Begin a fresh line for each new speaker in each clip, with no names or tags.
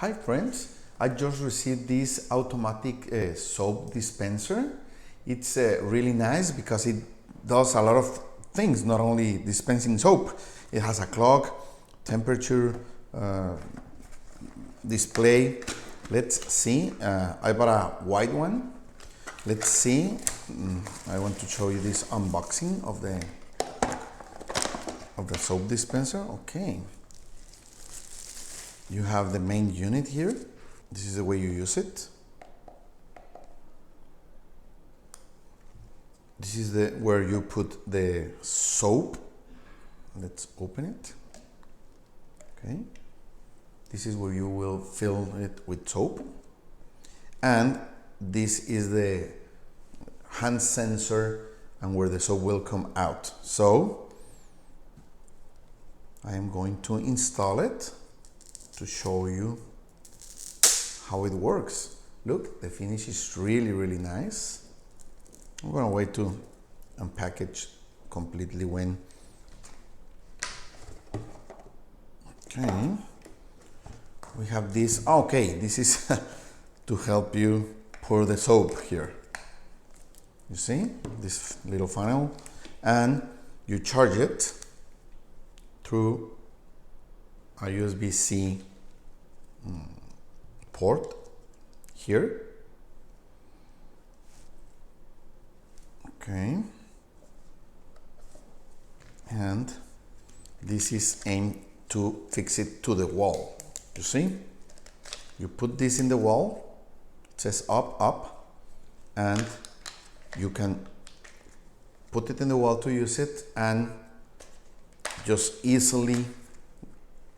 Hi friends, I just received this automatic soap dispenser. It's really nice because it does a lot of things, not only dispensing soap. It has a clock, temperature, display. Let's see, I bought a white one. Let's see, I want to show you this unboxing of the soap dispenser. Okay. You have the main unit here. This is the way you use it. This is where you put the soap. Let's open it. Okay. This is where you will fill it with soap. And this is the hand sensor and where the soap will come out. So I am going to install it to show you how it works. Look, the finish is really nice. I'm gonna wait to unpackage completely when. Okay, we have this. Okay, this is to help you pour the soap here. You see this little funnel, and you charge it through a USB-C port here. Okay, and this is aimed to fix it to the wall. You see, you put this in the wall, it says up, and you can put it in the wall to use it and just easily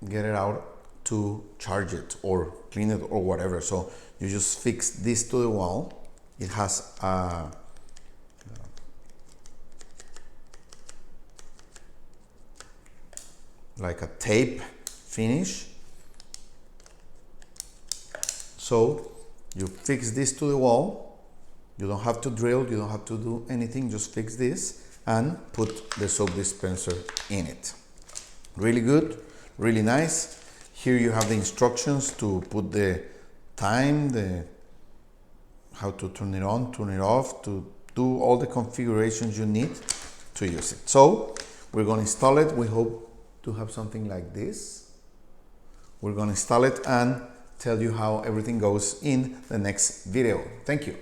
get it out to charge it or clean it or whatever. So you just fix this to the wall. It has a like a tape finish. So you fix this to the wall. You don't have to drill, you don't have to do anything, just fix this and put the soap dispenser in it. Really good, really nice. Here you have the instructions to put the time, how to turn it on, turn it off, to do all the configurations you need to use it. So we're going to install it. We hope to have something like this. We're going to install it and tell you how everything goes in the next video. Thank you.